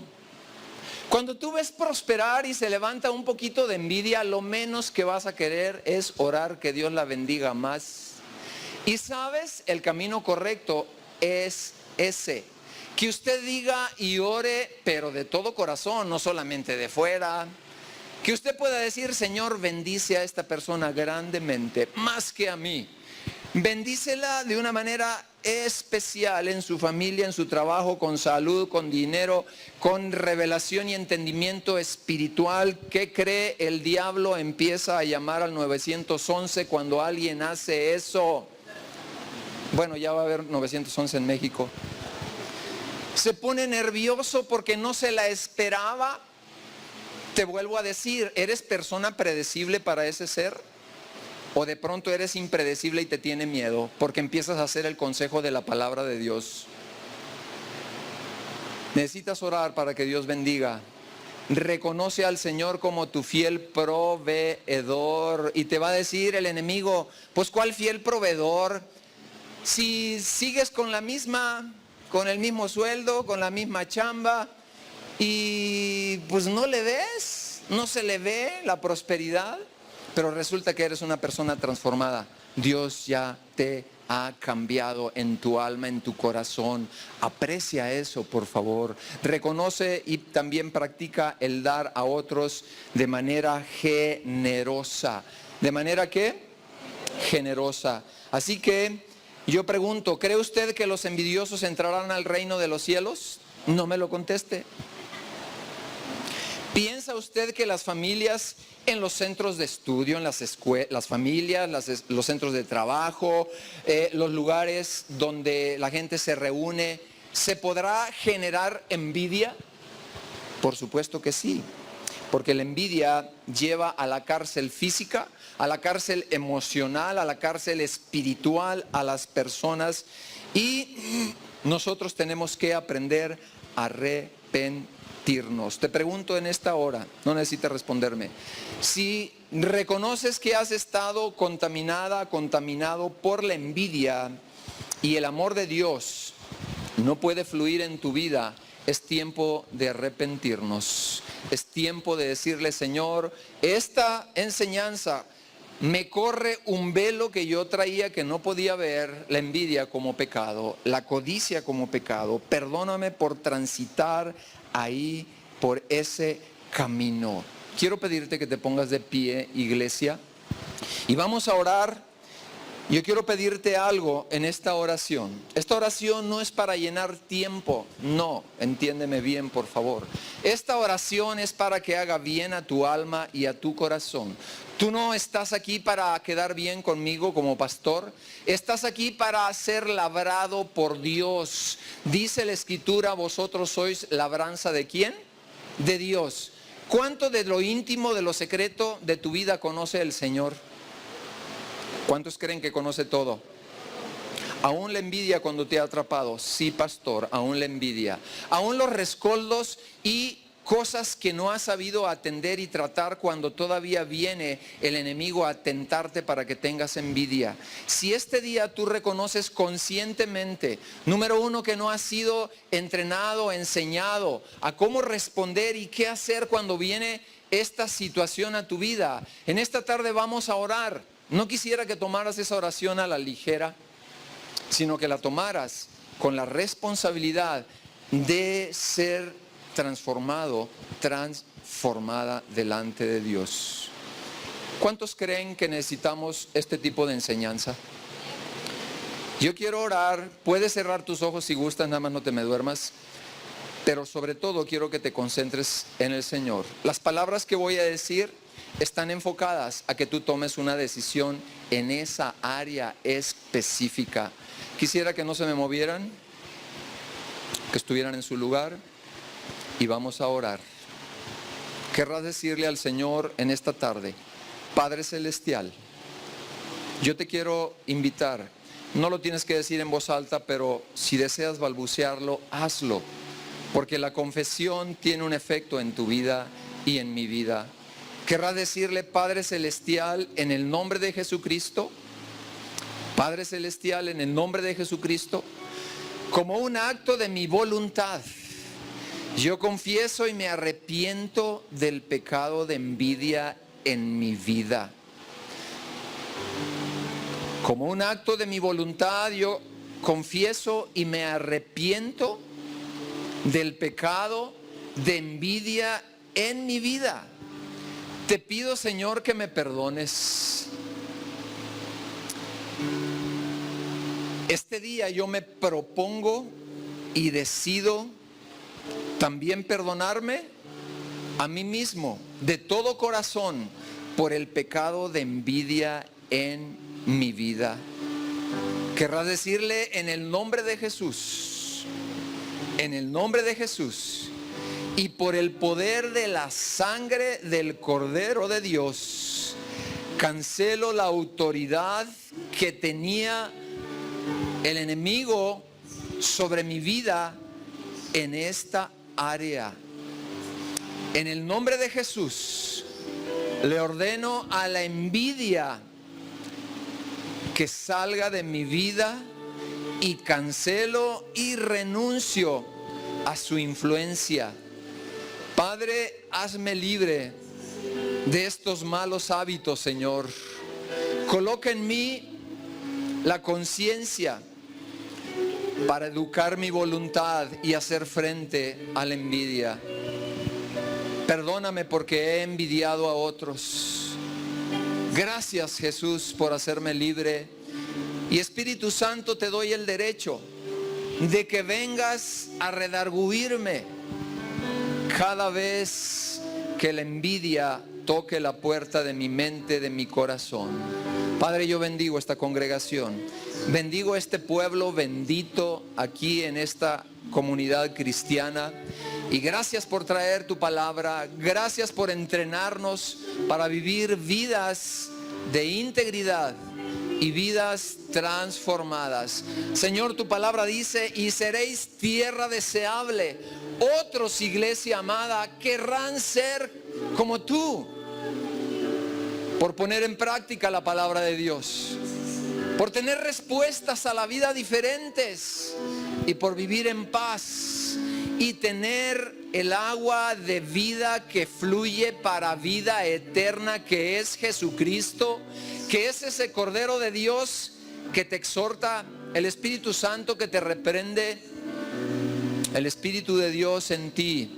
Cuando tú ves prosperar y se levanta un poquito de envidia, lo menos que vas a querer es orar que Dios la bendiga más. Y sabes, el camino correcto es ese. Que usted diga y ore, pero de todo corazón, no solamente de fuera. Que usted pueda decir, Señor, bendice a esta persona grandemente, más que a mí. Bendícela de una manera especial en su familia, en su trabajo, con salud, con dinero, con revelación y entendimiento espiritual. ¿Qué cree? El diablo empieza a llamar al 911 cuando alguien hace eso. Bueno, ya va a haber 911 en México. Se pone nervioso porque no se la esperaba. Te vuelvo a decir, ¿eres persona predecible para ese ser? ¿O de pronto eres impredecible y te tiene miedo porque empiezas a hacer el consejo de la palabra de Dios? Necesitas orar para que Dios bendiga. Reconoce al Señor como tu fiel proveedor. Y te va a decir el enemigo, pues ¿cuál fiel proveedor? Si sigues con el mismo sueldo, con la misma chamba, y pues no le ves, no se le ve la prosperidad. Pero resulta que eres una persona transformada. Dios ya te ha cambiado en tu alma, en tu corazón. Aprecia eso, por favor. Reconoce y también practica el dar a otros de manera generosa. ¿De manera qué? Generosa. Así que yo pregunto, ¿cree usted que los envidiosos entrarán al reino de los cielos? No me lo conteste. ¿Piensa usted que las familias en los centros de estudio, en las escuelas, las familias, los centros de trabajo, los lugares donde la gente se reúne, se podrá generar envidia? Por supuesto que sí, porque la envidia lleva a la cárcel física, a la cárcel emocional, a la cárcel espiritual, a las personas, y nosotros tenemos que aprender a arrepentirnos. Te pregunto en esta hora, no necesitas responderme, si reconoces que has estado contaminado por la envidia y el amor de Dios no puede fluir en tu vida, es tiempo de arrepentirnos. Es tiempo de decirle, Señor, esta enseñanza me corre un velo que yo traía que no podía ver, la envidia como pecado, la codicia como pecado. Perdóname por transitar ahí por ese camino. Quiero pedirte que te pongas de pie, iglesia, y vamos a orar. Yo quiero pedirte algo en esta oración. Esta oración no es para llenar tiempo, no, entiéndeme bien, por favor. Esta oración es para que haga bien a tu alma y a tu corazón. Tú no estás aquí para quedar bien conmigo como pastor. Estás aquí para ser labrado por Dios. Dice la Escritura, vosotros sois labranza ¿de quién? De Dios. ¿Cuánto de lo íntimo, de lo secreto de tu vida conoce el Señor? ¿Cuántos creen que conoce todo? Aún la envidia cuando te ha atrapado. Sí, pastor, aún la envidia. Aún los rescoldos y cosas que no has sabido atender y tratar cuando todavía viene el enemigo a tentarte para que tengas envidia. Si este día tú reconoces conscientemente, número uno, que no has sido entrenado, enseñado a cómo responder y qué hacer cuando viene esta situación a tu vida, en esta tarde vamos a orar. No quisiera que tomaras esa oración a la ligera, sino que la tomaras con la responsabilidad de ser transformado, transformada delante de Dios. ¿Cuántos creen que necesitamos este tipo de enseñanza? Yo quiero orar. Puedes cerrar tus ojos si gustas, nada más no te me duermas. Pero sobre todo quiero que te concentres en el Señor. Las palabras que voy a decir están enfocadas a que tú tomes una decisión en esa área específica. Quisiera que no se me movieran, que estuvieran en su lugar. Y vamos a orar. Querrás decirle al Señor en esta tarde: Padre Celestial, yo te quiero invitar. No lo tienes que decir en voz alta, pero si deseas balbucearlo, hazlo. Porque la confesión tiene un efecto en tu vida y en mi vida. Querrás decirle: Padre Celestial, en el nombre de Jesucristo. Padre Celestial, en el nombre de Jesucristo, como un acto de mi voluntad, yo confieso y me arrepiento del pecado de envidia en mi vida. Como un acto de mi voluntad, yo confieso y me arrepiento del pecado de envidia en mi vida. Te pido, Señor, que me perdones. Este día yo me propongo y decido también perdonarme a mí mismo de todo corazón por el pecado de envidia en mi vida. Querrás decirle: en el nombre de Jesús, en el nombre de Jesús y por el poder de la sangre del Cordero de Dios, cancelo la autoridad que tenía el enemigo sobre mi vida en esta área. En el nombre de Jesús le ordeno a la envidia que salga de mi vida y cancelo y renuncio a su influencia. Padre, hazme libre de estos malos hábitos, Señor. Coloca en mí la conciencia para educar mi voluntad y hacer frente a la envidia. Perdóname porque he envidiado a otros. Gracias, Jesús, por hacerme libre. Y Espíritu Santo, te doy el derecho de que vengas a redarguirme cada vez que la envidia toque la puerta de mi mente, de mi corazón. Padre, yo bendigo esta congregación, bendigo este pueblo bendito aquí en esta comunidad cristiana. Y gracias por traer tu palabra, gracias por entrenarnos para vivir vidas de integridad y vidas transformadas. Señor, tu palabra dice: y seréis tierra deseable. Otros, iglesia amada, querrán ser como tú, por poner en práctica la palabra de Dios, por tener respuestas a la vida diferentes y por vivir en paz y tener el agua de vida que fluye para vida eterna, que es Jesucristo, que es ese Cordero de Dios que te exhorta, el Espíritu Santo que te reprende. El Espíritu de Dios en ti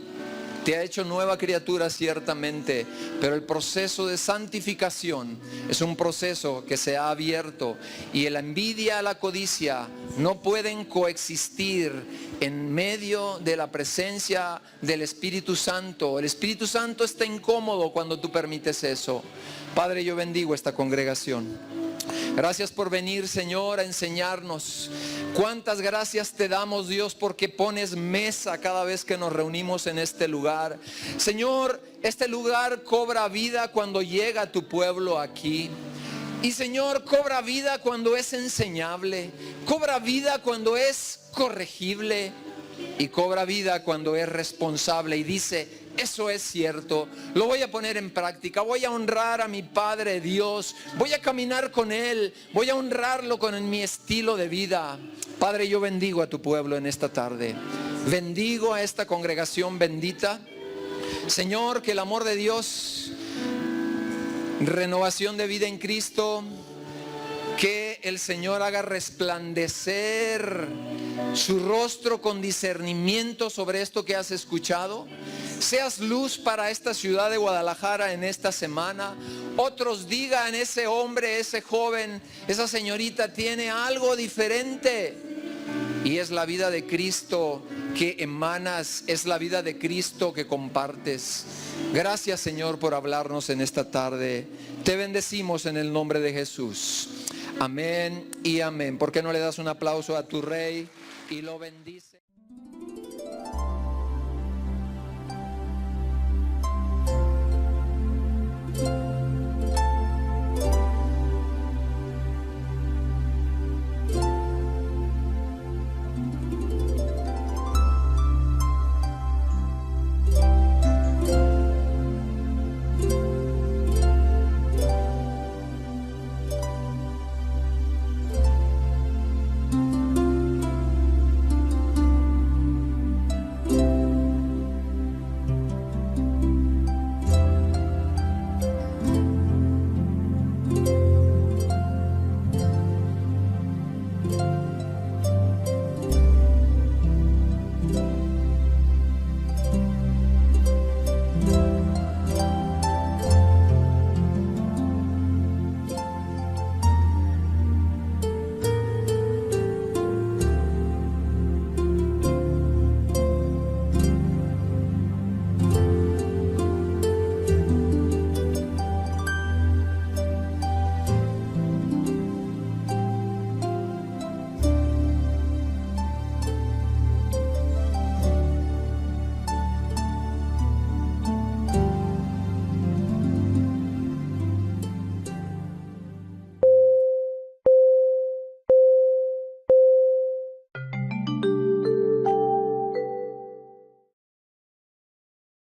te ha hecho nueva criatura ciertamente, pero el proceso de santificación es un proceso que se ha abierto, y la envidia, la codicia no pueden coexistir en medio de la presencia del Espíritu Santo. El Espíritu Santo está incómodo cuando tú permites eso. Padre, yo bendigo esta congregación. Gracias por venir, Señor, a enseñarnos. Cuántas gracias te damos, Dios, porque pones mesa cada vez que nos reunimos en este lugar. Señor, este lugar cobra vida cuando llega tu pueblo aquí. Y Señor, cobra vida cuando es enseñable, cobra vida cuando es corregible. y cobra vida cuando es responsable y dice, eso es cierto, lo voy a poner en práctica, voy a honrar a mi Padre Dios, voy a caminar con Él, voy a honrarlo con mi estilo de vida. Padre, yo bendigo a tu pueblo en esta tarde, bendigo a esta congregación bendita. Señor, que el amor de Dios, renovación de vida en Cristo, que el Señor haga resplandecer su rostro con discernimiento sobre esto que has escuchado. Seas luz para esta ciudad de Guadalajara en esta semana. Otros digan, ese hombre, ese joven, esa señorita tiene algo diferente. Y es la vida de Cristo que emanas, es la vida de Cristo que compartes. Gracias, Señor, por hablarnos en esta tarde. Te bendecimos en el nombre de Jesús. Amén y amén. ¿Por qué no le das un aplauso a tu Rey y lo bendice?